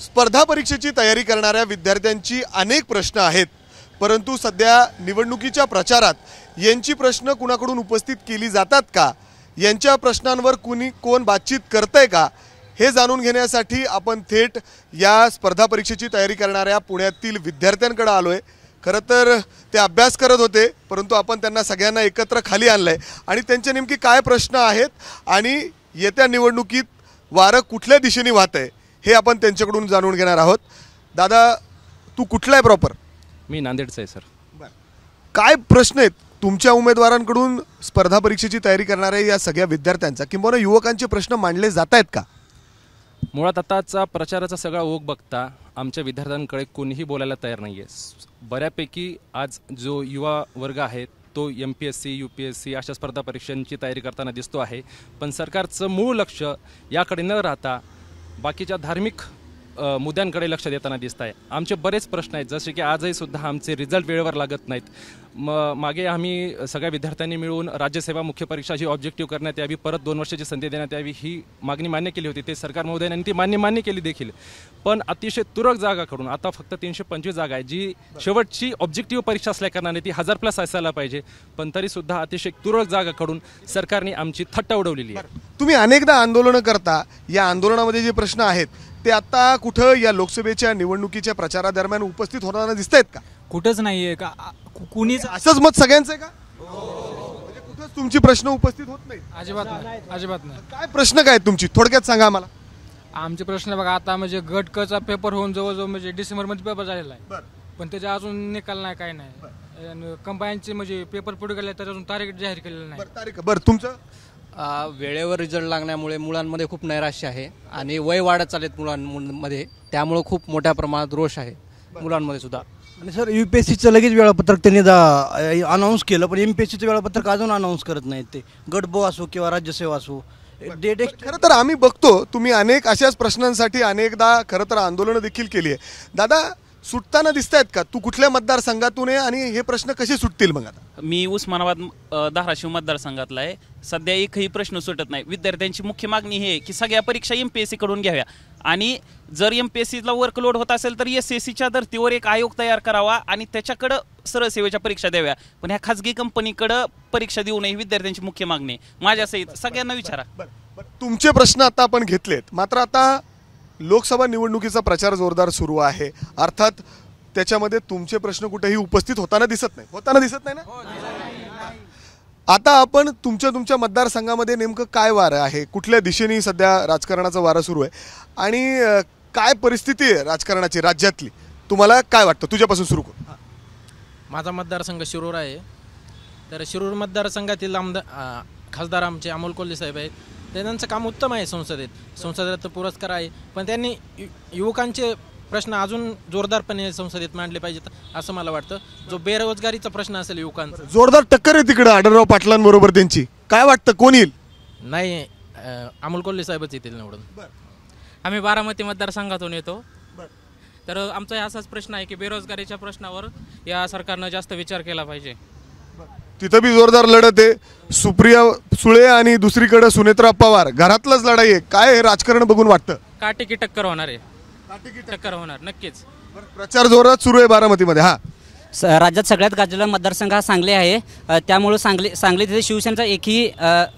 स्पर्धा परीक्षेची तयारी करणाऱ्या विद्यार्थ्यांची अनेक प्रश्न आहेत, परंतु सध्या निवडणुकीच्या प्रचारात यांची प्रश्न कुणाकडून उपस्थित केली जातात का, यांच्या प्रश्नांवर कोण बातचीत करतंय का, हे जाणून घेण्यासाठी आपण थेट या स्पर्धा परीक्षेची तयारी करणाऱ्या पुण्यातील विद्यार्थ्यांकडे आलोय। खरं तर ते अभ्यास करत होते, परंतु आपण त्यांना सगळ्यांना एकत्र खाली आणलंय आणि त्यांचे नेमके काय प्रश्न आहेत आणि येत्या निवडणुकीत वारं कुठल्या दिशेने वाहतंय हे आपण त्यांच्याकडून जाणून घेणार आहोत। दादा, तू कुठला आहे प्रॉपर? मी नांदेडचा आहे सर। काय प्रश्न आहेत तुमच्या उमेदवारांकडून स्पर्धा परीक्षेची तयारी करणाऱ्या या सगळ्या विद्यार्थ्यांचा किंवा युवकांचे प्रश्न मांडले जात आहेत का? मुळात आताचा प्रचाराचा सगळा ओघ बघता आमच्या विद्यार्थ्यांकडे कोणीही बोलायला तयार नाही आहे। बऱ्यापैकी आज जो युवा वर्ग आहे तो MPSC UPSC अशा स्पर्धा परीक्षांची तयारी करताना दिसतो आहे, पण सरकारचं मूळ लक्ष याकडे न राहता बाकीच्या धार्मिक मुद्द्यांकडे लक्ष देताना दिसत आहे। आमचे बरेच प्रश्न आहेत, जसे की आजही सुद्धा आमचे रिझल्ट वेळेवर लागत नाहीत। मागे आम्ही सगळ्या विद्यार्थ्यांनी मिळून राज्यसेवा मुख्य परीक्षा जी ऑब्जेक्टिव्ह करण्यात यावी, परत 2 वर्षाची संधी देण्यात यावी ही मागणी मान्य केली होती। ते सरकार महोदयांनी ती मान्य केली देखील, पण अतिशय तुरळक जागाकडून आता फक्त 325 जागा आहे, जी शेवटची ऑब्जेक्टिव्ह परीक्षा असल्या कारणाने ती 1000+ असायला पाहिजे, पण तरीसुद्धा अतिशय तुरळक जागाकडून सरकारने आमची थट्टा उडवलेली आहे। तुम्ही अनेकदा आंदोलनं करता, या आंदोलनामध्ये जे प्रश्न आहेत ते आता कुठं या लोकसभेच्या निवडणुकीच्या प्रचारादरम्यान उपस्थित होताना दिसत आहेत का? कुठंच नाहीये का? कुणीच असंच मत सगळ्यांचं आहे का? म्हणजे कुठंच तुमची प्रश्न उपस्थित होत नाही? अजिबात नाही। काय प्रश्न काय तुमची थोडक्यात सांगा आम्हाला। आमचे प्रश्न बघा, आता म्हणजे गट क चा पेपर होऊन जवळजवळ म्हणजे डिसेंबरमध्ये पेपर झालेला आहे, पण त्याच्या अजून निकाल नाही, काय नाही। कंबाईनचे म्हणजे पेपर पुढे गेले तर अजून तारीख जाहीर केलेली नाही। बरं, तुमचं? वेळेवर रिझल्ट लागण्यामुळे मुलांमध्ये खूप नैराश्य आहे आणि वय वाढत चालत मुलांमध्ये, त्यामुळे खूप मोठ्या प्रमाणात रोष आहे मुलांमध्ये सुद्धा। आणि सर, UPSCचं लगेच वेळापत्रक त्यांनी अनाऊन्स केलं, पण MPSCचं वेळापत्रक अजून अनाऊन्स करत नाहीत ते, गटबो असो किंवा राज्यसेवा असो। खरं तर आम्ही बघतो तुम्ही अनेक अशाच प्रश्नांसाठी अनेकदा खरं तर आंदोलनं देखील केली आहे। दादा, सुटताना दिसत आहेत का? तू कुठल्या मतदारसंघातून आहे आणि हे प्रश्न कसे सुटतील मग? आता मी उस्मानाबाद धाराशिव मतदारसंघातला आहे। सध्या एकही प्रश्न सुटत नाही। विद्यार्थ्यांची मुख्य मागणी ही आहे की सगळ्या परीक्षा MPSC कडून घ्याव्या आणि जर MPSCला वर्कलोड होत असेल तर SSCच्या धर्तीवर एक आयोग तयार करावा आणि त्याच्याकडं सरळ सेवेच्या परीक्षा द्याव्या, पण ह्या खाजगी कंपनीकडं परीक्षा देऊ नये ही विद्यार्थ्यांची मुख्य मागणी आहे। माझ्यासहित सगळ्यांना विचारा। तुमचे प्रश्न आता आपण घेतलेत, मात्र आता लोकसभा निवडणुकीचा प्रचार जोरदार सुरू आहे, अर्थात त्याच्यामध्ये तुमचे प्रश्न कुठेही उपस्थित होताना दिसत नाही ना? आता आपण तुमच्या मतदारसंघामध्ये नेमकं काय वारं आहे, कुठल्या दिशेने सध्या राजकारणाचं वारं सुरू आहे आणि काय परिस्थिती आहे राजकारणाची राज्यातली, तुम्हाला काय वाटतं? तुझ्यापासून सुरू कर। माझा मतदारसंघ शिरूर आहे, तर शिरूर मतदारसंघातील खासदार आमचे अमोल कोल्हे साहेब आहेत। त्यांचं काम उत्तम आहे, संसदेत पुरस्कार आहे, पण त्यांनी युवकांचे प्रश्न अजून जोरदारपणे संसदेत मांडले पाहिजेत असं मला वाटतं। जो बेरोजगारीचा प्रश्न असेल युवकांचा, जोरदार टक्कर आहे तिकडे आढळराव पाटलांबरोबर त्यांची, काय वाटतं कोण येईल? नाही, अमोल कोल्हे साहेबच येतील निवडून। आम्ही बारामती मतदारसंघातून येतो, तर आमचा असाच प्रश्न आहे की बेरोजगारीच्या प्रश्नावर या सरकारनं जास्त विचार केला पाहिजे। तिथं बी जोरदार लढत आहे, सुप्रिया सुळे आणि दुसरीकडे सुनेत्रा पवार, घरातलंच लढाई आहे। काय हे राजकारण बघून वाटतं? काटेकी टक्कर होणार आहे, टक्कर होणार नक्कीच। प्रचार जोरात सुरू आहे बारामतीमध्ये। राज्यात सगळ्यात गाजलेला मतदारसंघ हा सांगली आहे, त्यामुळे सांगली तिथे शिवसेनेचा एकही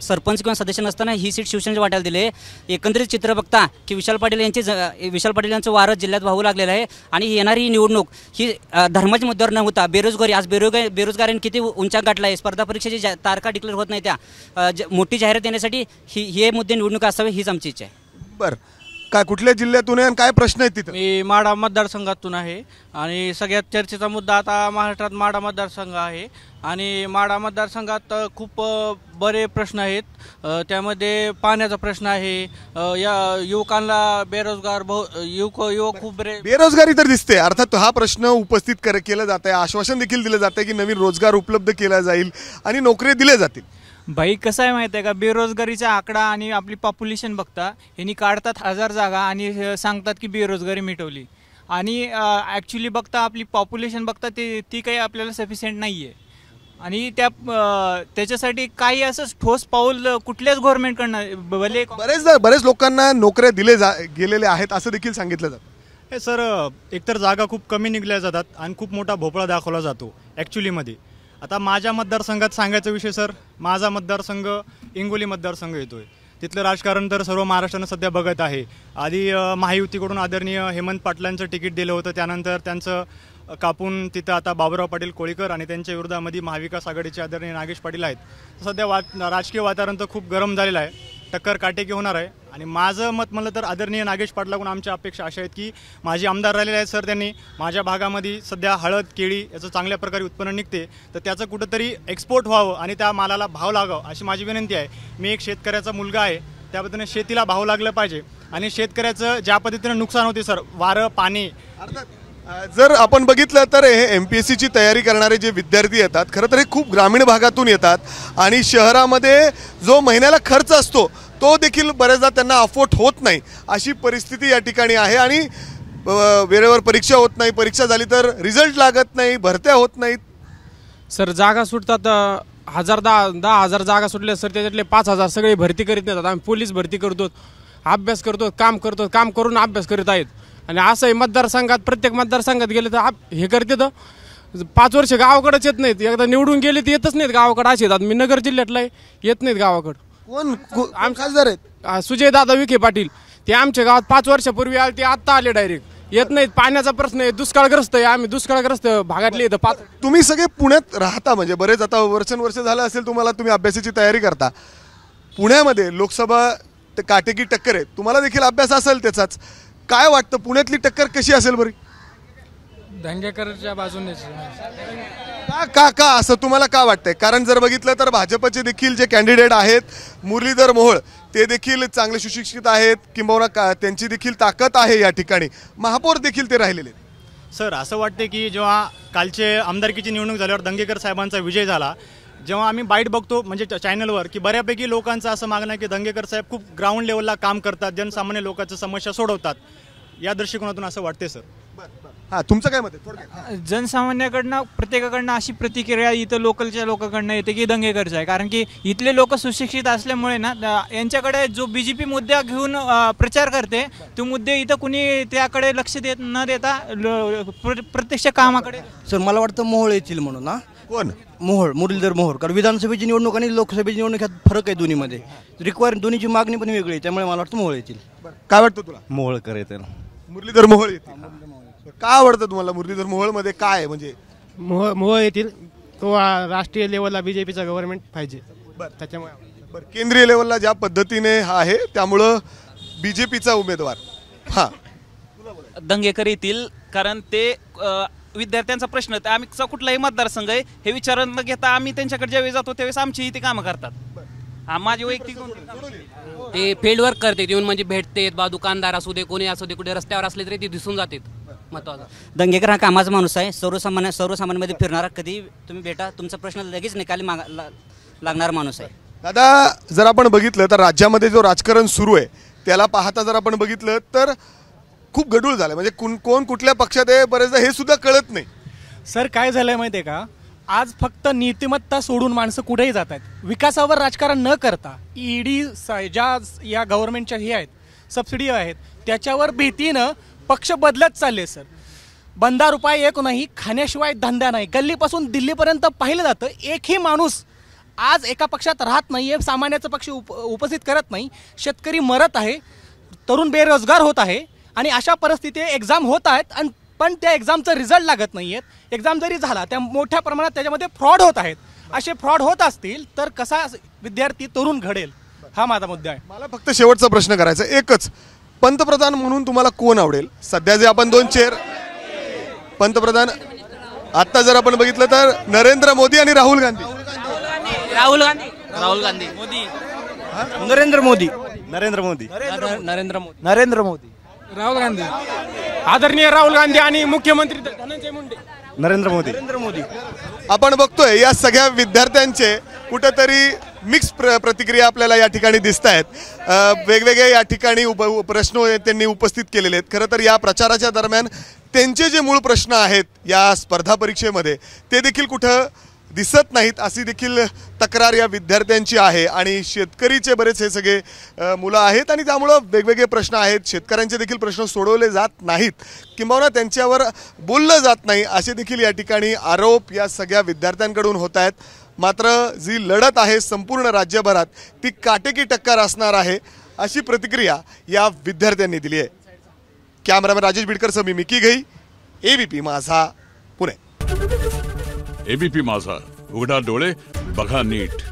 सरपंच किंवा सदस्य नसताना ही सीट शिवसेनेच्या वाट्याला दिली आहे। एकंदरीत चित्र बघता की विशाल पाटील यांचं वारं जिल्ह्यात वाहू लागलेलं आहे आणि येणारी निवडणूक ही धर्माच्या मुद्द्यावर न होता बेरोजगारी, आज बेरोजगारीने किती उंचा गाठला आहे, स्पर्धा परीक्षेची तारखा डिक्लेअर होत नाही, त्या मोठी जाहिरात देण्यासाठी हे मुद्दे निवडणूक असावे हीच आमची इच्छा आहे। बरं, काय कुठल्या जिल्ह्यातून आहे आणि काय प्रश्न आहेत तिथे? मी माढा मतदारसंघातून आहे आणि सगळ्यात चर्चेचा मुद्दा आता महाराष्ट्रात माढा मतदारसंघ आहे आणि माढा मतदारसंघात खूप बरे प्रश्न आहेत। त्यामध्ये पाण्याचा प्रश्न आहे, या युवकांना युवक खूप बेरोजगारी तर दिसते, अर्थात हा प्रश्न उपस्थित केला जात आहे, आश्वासन देखील दिलं जात आहे की नवीन रोजगार उपलब्ध केला जाईल आणि नोकरी दिल्या जातील। भाई, कसं आहे माहिती आहे का, बेरोजगारीचा आकडा आणि आपली पॉप्युलेशन बघता यांनी काढतात 1000 जागा आणि सांगतात की बेरोजगारी मिटवली, आणि ॲक्च्युली बघता आपली पॉप्युलेशन बघता ती काही आपल्याला सफिशियंट नाही आहे आणि त्याच्यासाठी काही असं ठोस पाऊल कुठल्याच गव्हर्नमेंटकडनं बरेच लोकांना नोकऱ्या गेलेल्या आहेत असं देखील सांगितलं जातं। हे सर एकतर जागा खूप कमी निघल्या जातात आणि खूप मोठा भोपळा दाखवला जातो ॲक्च्युलीमध्ये. आता माझ्या मतदारसंघात सांगायचा विषय सर, माझा मतदारसंघ इंगोली मतदारसंघ येतो आहे. तिथलं राजकारण तर सर्व महाराष्ट्रानं सध्या बघत आहे. आधी महायुतीकडून आदरणीय हेमंत पाटलांचं तिकीट दिलं होतं, त्यानंतर त्यांचं कापून तिथं आता बाबुराव पाटील कोळीकर आणि त्यांच्या विरोधामध्ये महाविकास आघाडीचे आदरणीय नागेश पाटील आहेत. सध्या राजकीय वातावरण तर खूप गरम झालेलं आहे, टक्कर काटेकी होणार आहे. आणि माझं मत म्हणलं तर आदरणीय नागेश पाटलाकडून आमच्या अपेक्षा अशा आहेत की माझे आमदार राहिलेले आहेत सर, त्यांनी माझ्या भागामध्ये सध्या हळद केळी याचं चांगल्या प्रकारे उत्पन्न निघते, तर त्याचं कुठंतरी एक्सपोर्ट व्हावं आणि त्या मालाला भाव लागावं अशी माझी विनंती आहे. मी एक शेतकऱ्याचा मुलगा आहे, त्या पद्धतीने शेतीला भाव लागलं पाहिजे. आणि शेतकऱ्याचं ज्या पद्धतीनं नुकसान होते सर, वारं पाणी. जर आपण बघितलं तर हे MPSCची तयारी करणारे जे विद्यार्थी येतात, खरं तर हे खूप ग्रामीण भागातून येतात आणि शहरामध्ये जो महिन्याला खर्च असतो तो देखील बऱ्याचदा त्यांना अफोर्ड होत नाही, अशी परिस्थिती या ठिकाणी आहे. आणि वेळेवर परीक्षा होत नाही, परीक्षा झाली तर रिझल्ट लागत नाही, भरत्या होत नाहीत. सर जागा सुटतात, 10,000 जागा सुटल्या सर, त्याच्यातले 5,000 सगळे भरती करीत नाहीत. आम्ही पोलीस भरती करतो, अभ्यास करतो, काम करून अभ्यास करीत आहेत. आणि असंही मतदारसंघात प्रत्येक मतदारसंघात गेले तर हे करते तर 5 वर्ष गावाकडेच येत नाहीत, एकदा निवडून गेले तर येतच नाहीत गावाकडे. असे येतात, मी नगर जिल्ह्यातला आहे, येत नाहीत गावाकडं. कोण खासदार आहेत? सुजय दादा विखे पाटील, ते आमच्या गावात 5 वर्षापूर्वी आले, ते आत्ता आले डायरेक्ट. येत नाहीत, पाण्याचा प्रश्न आहे, दुष्काळग्रस्त आहे, आम्ही दुष्काळग्रस्त भागातले येतं. तुम्ही सगळे पुण्यात राहता, म्हणजे बरेच आता वर्ष झालं असेल तुम्हाला, तुम्ही अभ्यासाची तयारी करता. पुण्यामध्ये लोकसभा काटेकी टक्कर आहे, तुम्हाला देखील अभ्यास असेल त्याचाच. काय वाटतं पुण्यातली टक्कर कशी असेल बरी? दंगेकरच्या बाजूने. का का असं तुम्हाला का वाटतंय? कारण जर बघितलं तर भाजपचे देखील जे कॅन्डिडेट आहेत, मुरलीधर मोहोळ, ते देखील चांगले सुशिक्षित आहेत, किंबहुना त्यांची देखील ताकद आहे या ठिकाणी. महापौर देखील ते राहिलेले आहेत. सर असं वाटते की जेव्हा कालचे आमदारकीची निवडणूक झाल्यावर दंगेकर साहेबांचा विजय झाला, जेव्हा आम्ही बाईट बघतो म्हणजे चॅनलवर, की बऱ्यापैकी लोकांचं असं मागणं आहे की दंगेकर साहेब खूप ग्राउंड लेवलला काम करतात, जनसामान्य लोकांच्या समस्या सोडवतात. या दृष्टिकोनातून असं वाटते सर. हां, तुमचं काय मत आहे? जनसामान्याकडनं प्रत्येकाकडनं अशी प्रतिक्रिया इथं लोकलच्या लोकांकडनं येते की दंगेकरचं आहे. कारण की इथले लोक सुशिक्षित असल्यामुळे ना, यांच्याकडे जो BJP मुद्दा घेऊन प्रचार करते, तो मुद्दे इथं कुणी त्याकडे लक्ष न देता प्रत्यक्ष कामाकडे. सर मला वाटतं मोहोळ येतील म्हणून. ना कोण? मोहोळ, मुरलीधर मोहोळ. कारण विधानसभेची निवडणूक आणि लोकसभेची निवडणूक ह्यात फरक आहे दोन्हीमध्ये. दोन्हीची मागणी पण वेगळी आहे, त्यामुळे मला वाटतं मोहोळ येतील. काय वाटतं तुला? मोहोळकर येतील. मुरलीधर मोहोळ येतील. काय आवडतं तुम्हाला मुरलीधर मोहोळमध्ये? काय म्हणजे मोहोळ येतील, तो राष्ट्रीय लेवलला BJPचा गव्हर्नमेंट पाहिजे त्याच्यामुळे. केंद्रीय लेवलला ज्या पद्धतीने आहे त्यामुळं BJPचा उमेदवार. हा, दंगेकर येतील, कारण ते विद्यार्थ्यांचा प्रश्न, आम्ही कुठलाही मतदारसंघ आहे हे विचारून न घेता आम्ही त्यांच्याकडे ज्यावेळी जातो त्यावेळेस आमची ते कामं करतात. माझी वैयक्तिक ते फील्ड वर्क करते, येऊन म्हणजे भेटते, दुकानदार असू दे, कोणी असू दे, कुठे रस्त्यावर असले तरी ते दिसून जातात. महत्वाचं दंगेकर हा कामाचा माणूस आहे, सर्वसामान्यमध्ये फिरणारा, कधी तुम्ही भेटा तुमचा प्रश्न लगेच निकाली लागणारा माणूस आहे. दादा, जर आपण बघितलं तर राज्यामध्ये जो राजकारण सुरू आहे त्याला पाहता जर आपण बघितलं तर खूप गडूळ झालं. म्हणजे कोण कुठल्या पक्षात आहे बरेचदा हे सुद्धा कळत नाही. सर काय झालंय माहिती आहे का, आज फक्त नीतिमत्ता सोडून माणसं कुठेही जात आहेत. विकासावर राजकारण न करता ईडी ज्या या गव्हर्नमेंटच्या हे आहेत, सबसिडी आहेत, त्याच्यावर भीतीनं पक्ष बदलत चालले. सर बंदा रुपये एक नाही, खाण्याशिवाय धंदा नाही. गल्लीपासून दिल्लीपर्यंत पाहिलं जातं, एकही माणूस आज एका पक्षात राहत नाही आहे, सामान्याचा पक्ष उपस्थित करत नाही. शेतकरी मरत आहे, तरुण बेरोजगार होत आहे आणि अशा परिस्थितीत एक्झाम होत आहेत, आणि पण त्या एक्झामचा रिझल्ट लागत नाही आहेत. एक्झाम जरी झाला त्या मोठ्या प्रमाणात त्याच्यामध्ये फ्रॉड होत आहेत. असे फ्रॉड होत असतील तर कसा विद्यार्थी तरुण घडेल, हा माझा मुद्दा आहे. मला फक्त शेवटचा प्रश्न करायचा एकच, पंतप्रधान म्हणून तुम्हाला कोण आवडेल? सध्या जे आपण 2 चेअर पंतप्रधान, आता जर आपण बघितलं तर नरेंद्र मोदी आणि राहुल गांधी. राहुल गांधी मोदी, नरेंद्र मोदी. राहुल गांधी, आदरणीय राहुल गांधी आणि मुख्यमंत्री धनंजय मुंडे. नरेंद्र मोदी. आपण बघतोय या सगळ्या विद्यार्थ्यांचे कुठेतरी मिक्स प्रतिक्रिया आपल्याला या ठिकाणी दिसत आहेत. वेगवेगळे या ठिकाणी प्रश्न त्यांनी उपस्थित केलेले आहेत. खरं तर या प्रचाराच्या दरम्यान त्यांचे जे मूळ प्रश्न आहेत या स्पर्धा परीक्षेमध्ये ते देखील कुठं दिसत नाहीत अशी देखील तक्रार या विद्यार्थ्यांची आहे। आणि शेतकरीचे बरेच हे सगळे मुलं आहेत आणि त्यामुळं वेगवेगळे प्रश्न आहेत, शेतकऱ्यांचे देखील प्रश्न सोडवले जात नाहीत किंबहुना त्यांच्यावर बोललं जात नाही असे देखील या ठिकाणी आरोप या सगळ्या विद्यार्थ्यांकडून होत आहेत। मात्र जी लढत आहे संपूर्ण राज्यभरात ती काटेकी टक्कर असणार आहे अशी प्रतिक्रिया या विद्यार्थ्यांनी दिली आहे। कॅमेरामॅन राजेश बिडकरसह मी मिकी घई, एबीपी माझा, पुणे। एबीपी माझा, उघडा डोळे बघा नीट।